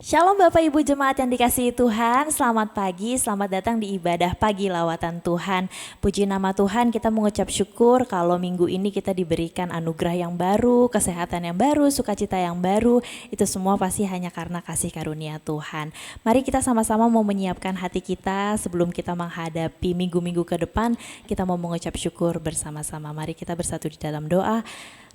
Shalom Bapak Ibu Jemaat yang dikasihi Tuhan, selamat pagi, selamat datang di ibadah pagi lawatan Tuhan. Puji nama Tuhan, kita mengucap syukur kalau minggu ini kita diberikan anugerah yang baru, kesehatan yang baru, sukacita yang baru. Itu semua pasti hanya karena kasih karunia Tuhan. Mari kita sama-sama mau menyiapkan hati kita sebelum kita menghadapi minggu-minggu ke depan. Kita mau mengucap syukur bersama-sama. Mari kita bersatu di dalam doa.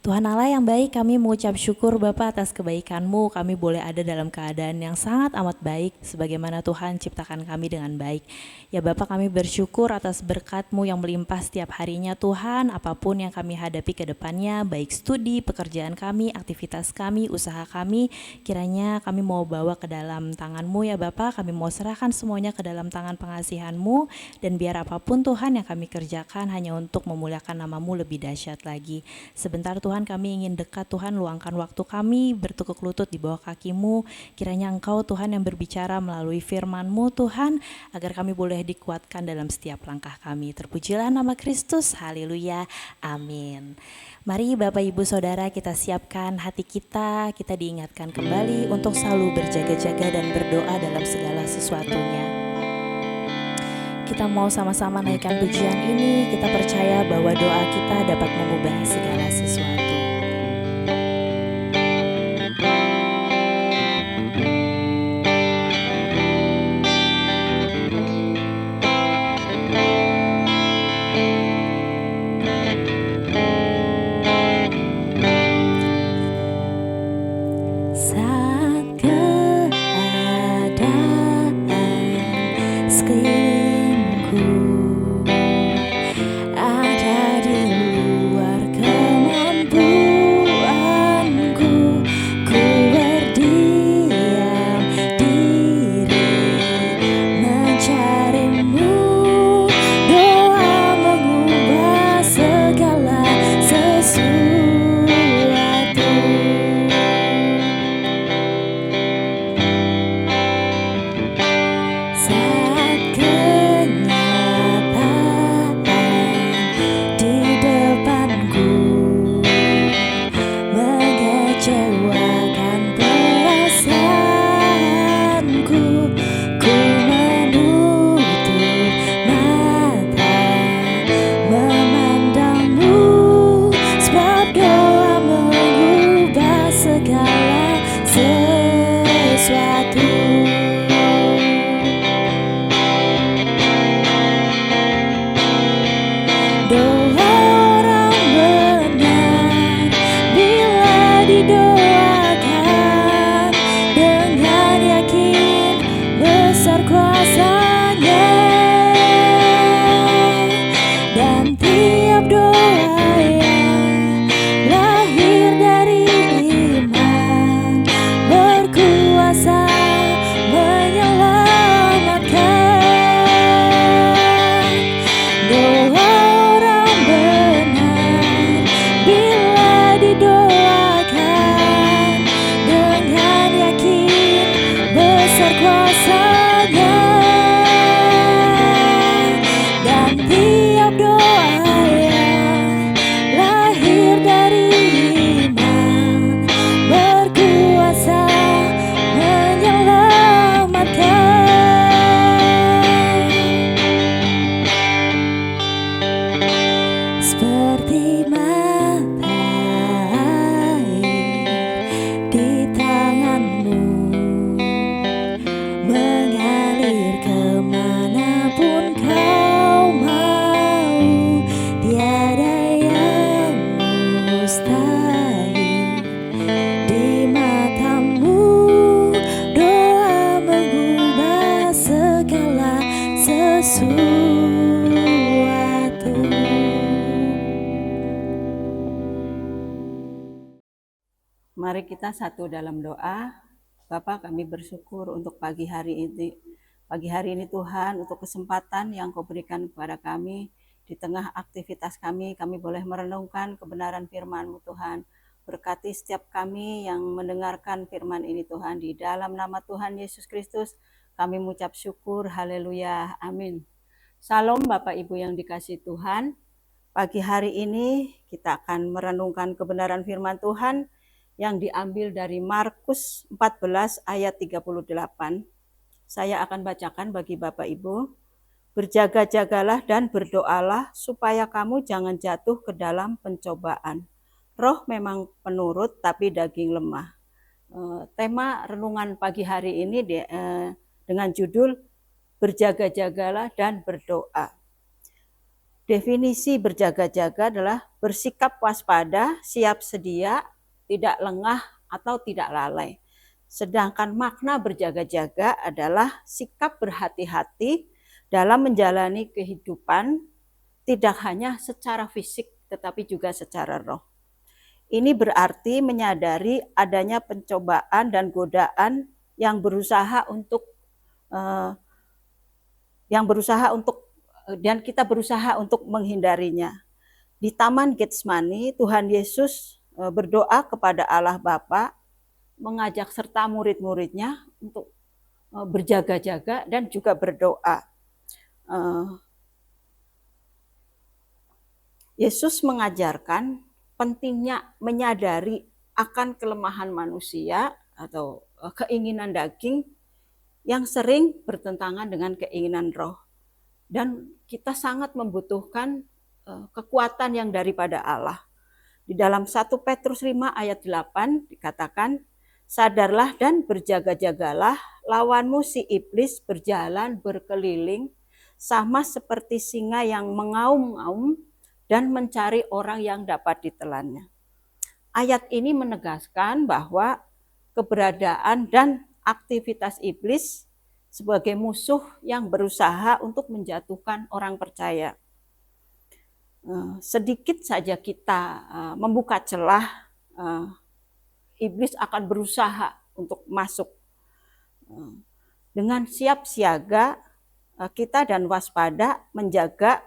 Tuhan Allah yang baik, kami mengucap syukur Bapa atas kebaikan-Mu. Kami boleh ada dalam keadaan yang sangat amat baik, sebagaimana Tuhan ciptakan kami dengan baik. Ya Bapa, kami bersyukur atas berkat-Mu yang melimpah setiap harinya Tuhan. Apapun yang kami hadapi ke depannya, baik studi, pekerjaan kami, aktivitas kami, usaha kami, kiranya kami mau bawa ke dalam tangan-Mu ya Bapa. Kami mau serahkan semuanya ke dalam tangan pengasihan-Mu. Dan biar apapun Tuhan yang kami kerjakan hanya untuk memuliakan nama-Mu lebih dahsyat lagi. Sebentar Tuhan, kami ingin dekat Tuhan, luangkan waktu kami bertekuk lutut di bawah kaki-Mu. Kiranya Engkau Tuhan yang berbicara melalui firman-Mu Tuhan, agar kami boleh dikuatkan dalam setiap langkah kami. Terpujilah nama Kristus, haleluya, amin. Mari Bapak Ibu Saudara, kita siapkan hati kita diingatkan kembali untuk selalu berjaga-jaga dan berdoa dalam segala sesuatunya. Kita mau sama-sama naikkan pujian ini, kita percaya bahwa doa kita dapat mengubah segala sesuatu. Saat keadaan sekelilingku ada di luar kemampuanku, ku berdiam diri mencari-Mu. Doa mengubah segala sesuatu. Saat kenyataan di depanku mengecewakan perasaanku, ku menutup mata memandang-Mu, sebab doa mengubah segala sesuatu. Doa orang benar bila didoakan dengan yakin besar kuasa-Nya, dan tiap doa yang lahir dari iman berkuasa menyelamatkan. Doa orang benar bila didoakan dengan yakin besar kuasa-Nya, dan tiap doa yang lahir dari iman berkuasa menyelamatkan. Seperti mata air di tangan-Mu, mengalir kemanapun Kau mau. Tiada yang mustahil di mata-Mu. Doa mengubah segala sesuatu. Mari kita satu dalam doa. Bapa, kami bersyukur untuk pagi hari ini Tuhan, untuk kesempatan yang Kau berikan kepada kami. Di tengah aktivitas kami boleh merenungkan kebenaran firman-Mu Tuhan. Berkati setiap kami yang mendengarkan firman ini Tuhan. Di dalam nama Tuhan Yesus Kristus kami mengucap syukur, haleluya, amin. Salam Bapak Ibu yang dikasihi Tuhan. Pagi hari ini kita akan merenungkan kebenaran firman Tuhan yang diambil dari Markus 14 ayat 38. Saya akan bacakan bagi Bapak Ibu. Berjaga-jagalah dan berdoalah supaya kamu jangan jatuh ke dalam pencobaan. Roh memang penurut tapi daging lemah. Tema renungan pagi hari ini dengan judul berjaga-jagalah dan berdoa. Definisi berjaga-jaga adalah bersikap waspada, siap sedia, tidak lengah atau tidak lalai. Sedangkan makna berjaga-jaga adalah sikap berhati-hati dalam menjalani kehidupan, tidak hanya secara fisik tetapi juga secara roh. Ini berarti menyadari adanya pencobaan dan godaan yang berusaha untuk dan kita berusaha untuk menghindarinya. Di Taman Getsemani, Tuhan Yesus berdoa kepada Allah Bapa, mengajak serta murid-muridnya untuk berjaga-jaga dan juga berdoa. Yesus mengajarkan pentingnya menyadari akan kelemahan manusia atau keinginan daging yang sering bertentangan dengan keinginan roh. Dan kita sangat membutuhkan kekuatan yang daripada Allah. Di dalam 1 Petrus 5 ayat 8 dikatakan, sadarlah dan berjaga-jagalah, lawanmu si iblis berjalan berkeliling sama seperti singa yang mengaum-ngaum dan mencari orang yang dapat ditelannya. Ayat ini menegaskan bahwa keberadaan dan aktivitas iblis sebagai musuh yang berusaha untuk menjatuhkan orang percaya. Sedikit saja kita membuka celah, iblis akan berusaha untuk masuk. Dengan siap siaga kita dan waspada menjaga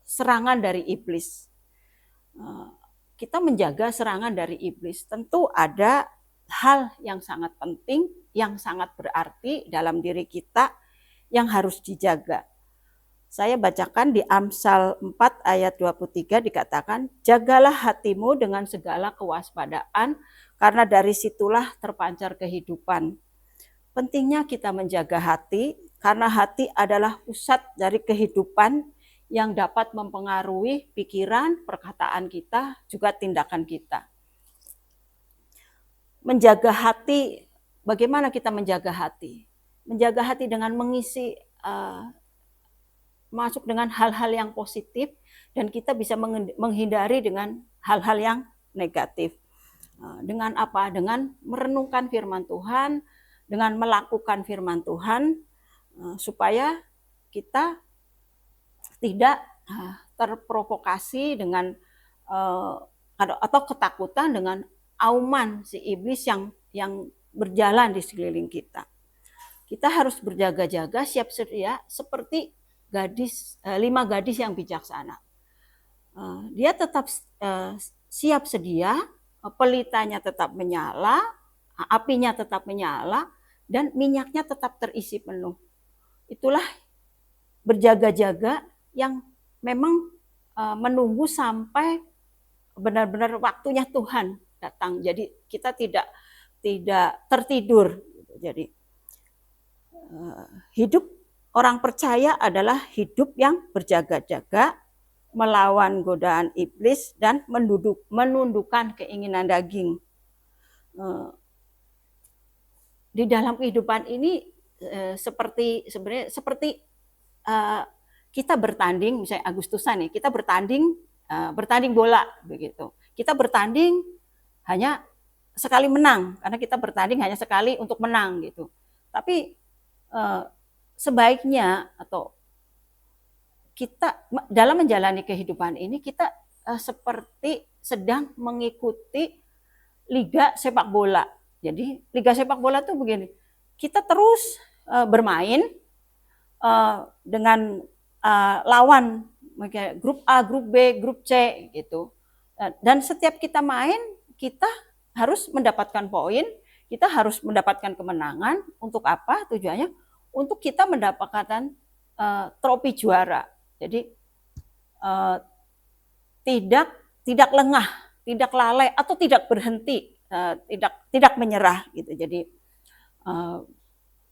serangan dari iblis. Kita menjaga serangan dari iblis. Tentu ada hal yang sangat penting, yang sangat berarti dalam diri kita yang harus dijaga. Saya bacakan di Amsal 4 ayat 23 dikatakan, jagalah hatimu dengan segala kewaspadaan, karena dari situlah terpancar kehidupan. Pentingnya kita menjaga hati, karena hati adalah pusat dari kehidupan yang dapat mempengaruhi pikiran, perkataan kita, juga tindakan kita. Menjaga hati, bagaimana kita menjaga hati? Menjaga hati dengan mengisi, masuk dengan hal-hal yang positif, dan kita bisa menghindari dengan hal-hal yang negatif. Dengan apa? Dengan merenungkan firman Tuhan, dengan melakukan firman Tuhan, supaya kita tidak terprovokasi dengan atau ketakutan dengan auman si iblis yang berjalan di sekeliling kita. Kita harus berjaga-jaga, siap sedia seperti 5 gadis yang bijaksana. Dia tetap siap sedia, pelitanya tetap menyala, apinya tetap menyala, dan minyaknya tetap terisi penuh. Itulah berjaga-jaga yang memang menunggu sampai benar-benar waktunya Tuhan datang. Jadi kita tidak tertidur. Jadi hidup orang percaya adalah hidup yang berjaga-jaga, melawan godaan iblis dan menundukkan keinginan daging. Di dalam kehidupan ini seperti kita bertanding, misalnya Agustusan nih, kita bertanding bola begitu. Kita bertanding hanya sekali menang, karena kita bertanding hanya sekali untuk menang gitu. Tapi sebaiknya atau kita dalam menjalani kehidupan ini kita seperti sedang mengikuti liga sepak bola. Jadi liga sepak bola tuh begini, kita terus bermain dengan lawan grup A, grup B, grup C gitu. Dan setiap kita main, kita harus mendapatkan poin, kita harus mendapatkan kemenangan. Untuk apa tujuannya? Untuk kita mendapatkan trofi juara. Jadi tidak lengah, tidak lalai atau tidak berhenti tidak menyerah gitu. Jadi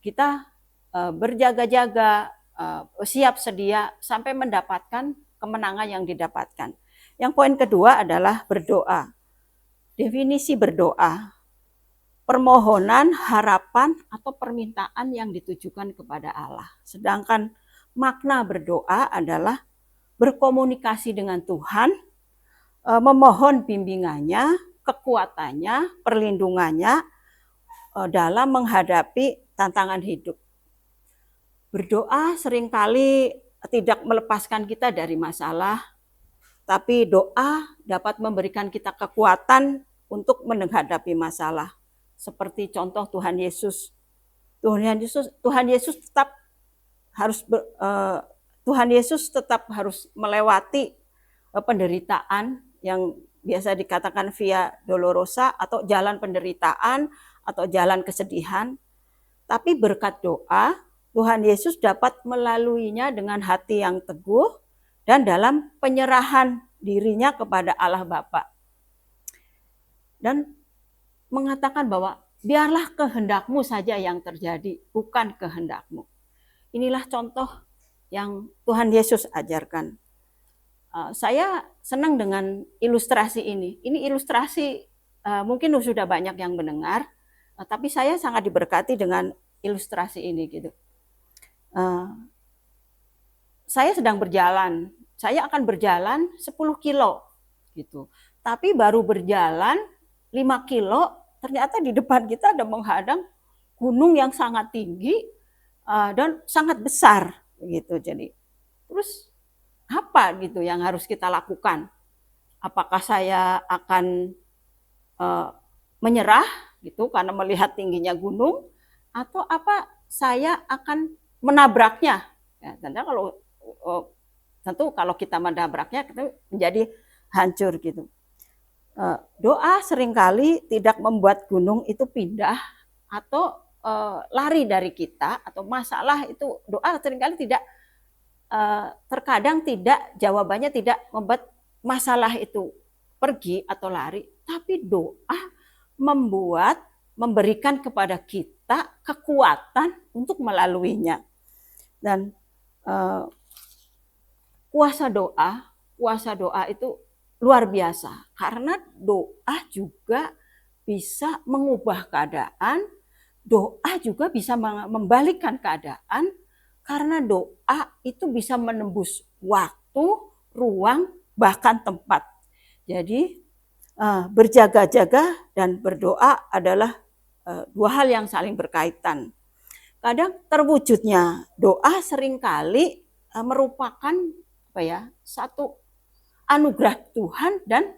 kita berjaga-jaga, siap sedia sampai mendapatkan kemenangan yang didapatkan. Yang poin kedua adalah berdoa. Definisi berdoa, permohonan, harapan, atau permintaan yang ditujukan kepada Allah. Sedangkan makna berdoa adalah berkomunikasi dengan Tuhan, memohon bimbingannya, kekuatannya, perlindungannya dalam menghadapi tantangan hidup. Berdoa seringkali tidak melepaskan kita dari masalah, tapi doa dapat memberikan kita kekuatan untuk menghadapi masalah. Seperti contoh Tuhan Yesus. Tuhan Yesus tetap harus melewati penderitaan yang biasa dikatakan via dolorosa atau jalan penderitaan atau jalan kesedihan. Tapi berkat doa, Tuhan Yesus dapat melaluinya dengan hati yang teguh dan dalam penyerahan dirinya kepada Allah Bapa. Dan mengatakan bahwa biarlah kehendakmu saja yang terjadi, bukan kehendakmu. Inilah contoh yang Tuhan Yesus ajarkan. Saya senang dengan ilustrasi ini. Ini ilustrasi mungkin sudah banyak yang mendengar, tapi saya sangat diberkati dengan ilustrasi ini gitu. Saya sedang berjalan, saya akan berjalan 10 kilo gitu. Tapi baru berjalan 5 kilo, ternyata di depan kita ada menghadang gunung yang sangat tinggi dan sangat besar gitu. Jadi terus apa gitu yang harus kita lakukan? Apakah saya akan menyerah gitu karena melihat tingginya gunung, atau apa saya akan menabraknya? Ya, tentu kalau kita menabraknya kita menjadi hancur gitu. Doa seringkali tidak membuat gunung itu pindah atau lari dari kita, atau masalah itu doa seringkali tidak terkadang tidak, jawabannya tidak membuat masalah itu pergi atau lari, tapi doa memberikan kepada kita kekuatan untuk melaluinya. Dan kuasa doa itu luar biasa, karena doa juga bisa mengubah keadaan, doa juga bisa membalikkan keadaan, karena doa itu bisa menembus waktu, ruang, bahkan tempat. Jadi berjaga-jaga dan berdoa adalah dua hal yang saling berkaitan. Kadang terwujudnya doa seringkali merupakan satu anugerah Tuhan dan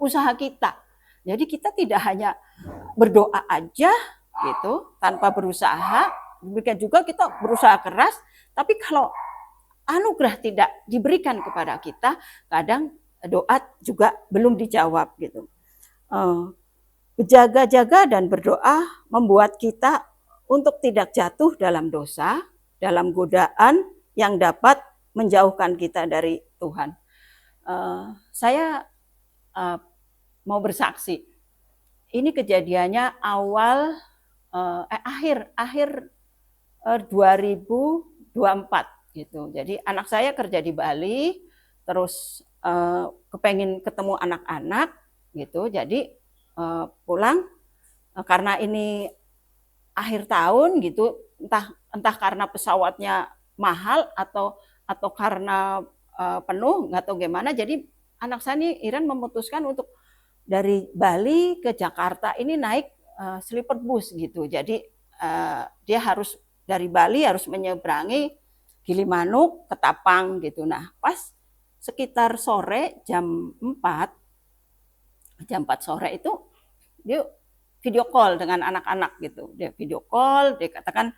usaha kita. Jadi kita tidak hanya berdoa aja gitu tanpa berusaha, demikian juga kita berusaha keras, tapi kalau anugerah tidak diberikan kepada kita, kadang doa juga belum dijawab gitu. Berjaga-jaga dan berdoa membuat kita untuk tidak jatuh dalam dosa, dalam godaan yang dapat menjauhkan kita dari Tuhan. Saya mau bersaksi. Ini kejadiannya akhir 2024 gitu. Jadi anak saya kerja di Bali, terus kepengen ketemu anak-anak gitu. Jadi pulang karena ini akhir tahun gitu, entah karena pesawatnya mahal atau karena penuh, nggak tahu gimana. Jadi anak saya nih, Iren, memutuskan untuk dari Bali ke Jakarta ini naik sleeper bus gitu. Jadi dia harus dari Bali harus menyeberangi Gilimanuk, Ketapang gitu. Nah, pas sekitar sore jam 4 sore itu dia video call dengan anak-anak gitu. Dia video call, dia katakan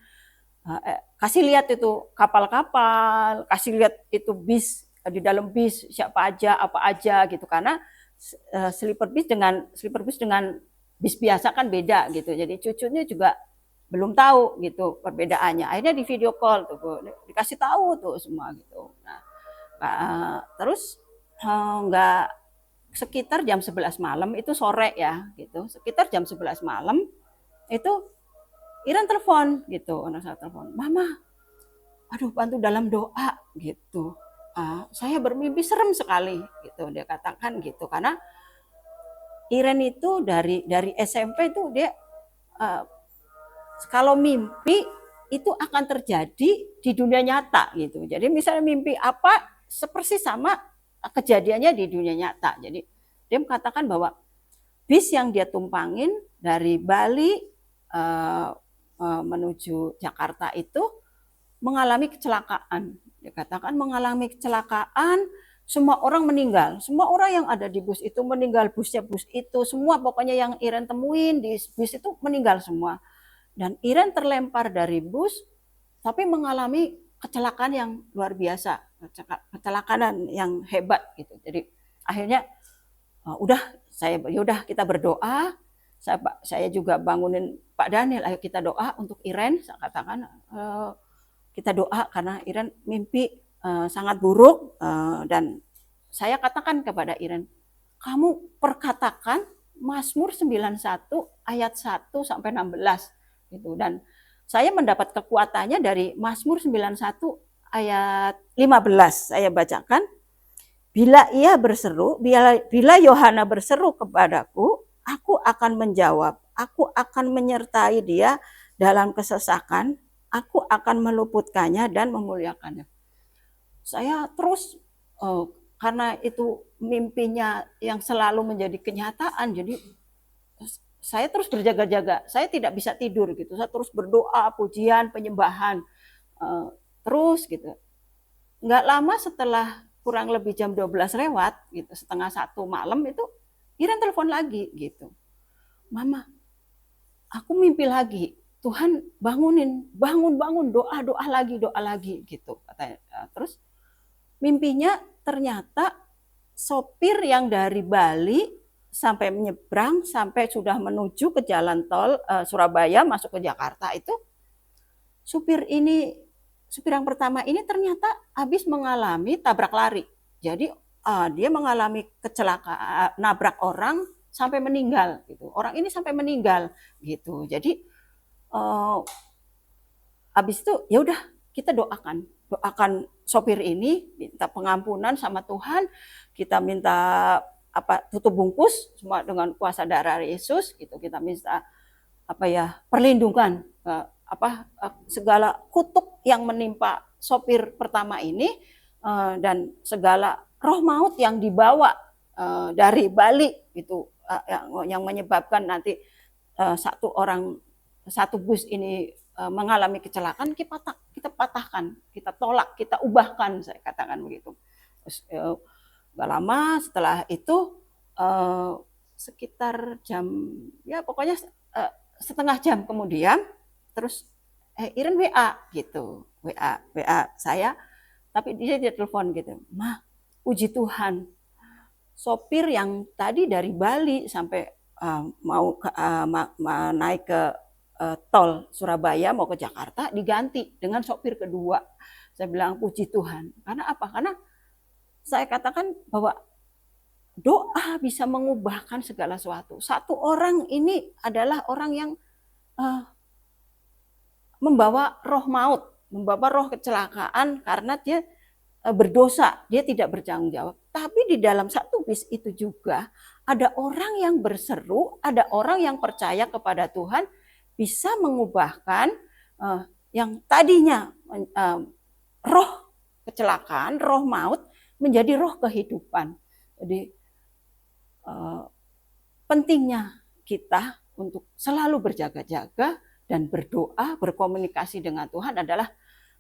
kasih lihat itu kapal-kapal, kasih lihat itu bis, di dalam bis siapa aja, apa aja gitu. Karena sleeper bus dengan bis biasa kan beda gitu. Jadi cucunya juga belum tahu gitu perbedaannya. Akhirnya di video call tuh, dikasih tahu tuh semua gitu. Nah, terus nggak sekitar jam 11 malam, itu sore ya gitu, sekitar jam 11 malam itu Iren telepon gitu, anak saya telepon, "Mama, aduh bantu dalam doa," gitu. Saya bermimpi serem sekali gitu, dia katakan gitu. Karena Iren itu dari SMP itu dia kalau mimpi itu akan terjadi di dunia nyata gitu. Jadi misalnya mimpi apa seperti sama kejadiannya di dunia nyata. Jadi dia mengatakan bahwa bis yang dia tumpangin dari Bali menuju Jakarta itu mengalami kecelakaan. Dia katakan mengalami kecelakaan, semua orang meninggal. Semua orang yang ada di bus itu meninggal, busnya bus itu, semua pokoknya yang Iren temuin di bus itu meninggal semua. Dan Iren terlempar dari bus, tapi mengalami kecelakaan yang luar biasa, kecelakaan yang hebat gitu. Jadi akhirnya yaudah kita berdoa. Saya juga bangunin Pak Daniel, ayo kita doa untuk Iren. Saya katakan kita doa karena Iren mimpi sangat buruk, dan saya katakan kepada Iren, kamu perkatakan Mazmur 91 ayat 1 sampai 16 gitu. Dan saya mendapat kekuatannya dari Mazmur 91 ayat 15. Saya bacakan, bila Yohana berseru kepadaku, aku akan menjawab, aku akan menyertai dia dalam kesesakan, aku akan meluputkannya dan memuliakannya. Saya terus karena itu mimpinya yang selalu menjadi kenyataan, jadi saya terus berjaga-jaga. Saya tidak bisa tidur gitu. Saya terus berdoa, pujian, penyembahan, terus gitu. Nggak lama setelah kurang lebih jam 12 lewat gitu, setengah 1 malam itu Iren telepon lagi gitu. Mama, aku mimpi lagi. Tuhan bangun doa lagi gitu katanya. Terus mimpinya ternyata sopir yang dari Bali sampai menyeberang sampai sudah menuju ke jalan tol Surabaya masuk ke Jakarta itu, supir yang pertama ini ternyata habis mengalami tabrak lari. Jadi dia mengalami kecelakaan, nabrak orang sampai meninggal gitu. Orang ini sampai meninggal gitu. Jadi habis itu ya udah kita doakan sopir ini, minta pengampunan sama Tuhan, kita minta tutup bungkus semua dengan kuasa darah Yesus gitu, kita minta perlindungan segala kutuk yang menimpa sopir pertama ini, dan segala roh maut yang dibawa dari Bali itu yang menyebabkan nanti satu bus ini mengalami kecelakaan, kita patahkan, kita tolak, kita ubahkan, saya katakan begitu. Terus gak lama setelah itu sekitar jam pokoknya setengah jam kemudian terus Iren WA gitu, WA saya, tapi dia telepon gitu, "Ma, puji Tuhan, sopir yang tadi dari Bali sampai mau naik ke tol Surabaya mau ke Jakarta diganti dengan sopir kedua." Saya bilang puji Tuhan. Karena apa? Karena saya katakan bahwa doa bisa mengubahkan segala sesuatu. Satu orang ini adalah orang yang membawa roh maut, membawa roh kecelakaan karena dia berdosa, dia tidak bertanggung jawab. Tapi di dalam satu bis itu juga ada orang yang berseru, ada orang yang percaya kepada Tuhan, bisa mengubahkan yang tadinya roh kecelakaan, roh maut menjadi roh kehidupan. Jadi pentingnya kita untuk selalu berjaga-jaga dan berdoa, berkomunikasi dengan Tuhan adalah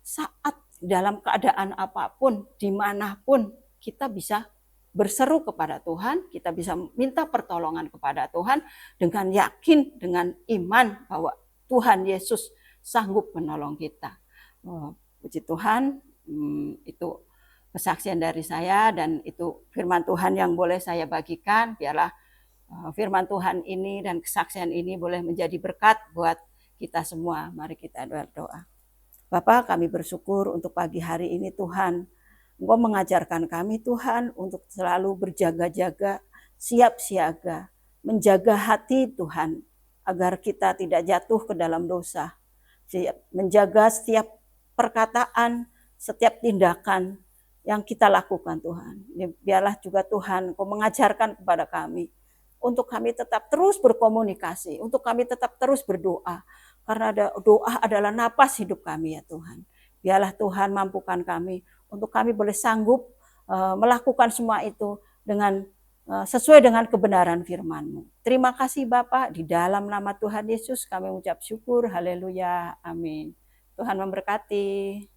saat dalam keadaan apapun, dimanapun kita bisa berseru kepada Tuhan, kita bisa minta pertolongan kepada Tuhan dengan yakin, dengan iman bahwa Tuhan Yesus sanggup menolong kita. Puji Tuhan, itu kesaksian dari saya dan itu firman Tuhan yang boleh saya bagikan. Biarlah firman Tuhan ini dan kesaksian ini boleh menjadi berkat buat kita semua. Mari kita berdoa. Bapa, kami bersyukur untuk pagi hari ini Tuhan. Engkau mengajarkan kami Tuhan untuk selalu berjaga-jaga siap siaga, menjaga hati Tuhan, agar kita tidak jatuh ke dalam dosa. Menjaga setiap perkataan, setiap tindakan yang kita lakukan Tuhan. Biarlah juga Tuhan Kau mengajarkan kepada kami, untuk kami tetap terus berkomunikasi, untuk kami tetap terus berdoa. Karena doa adalah napas hidup kami ya Tuhan. Biarlah Tuhan mampukan kami, untuk kami boleh sanggup melakukan semua itu dengan sesuai dengan kebenaran firman-Mu. Terima kasih Bapak, di dalam nama Tuhan Yesus kami mengucap syukur, haleluya, amin. Tuhan memberkati.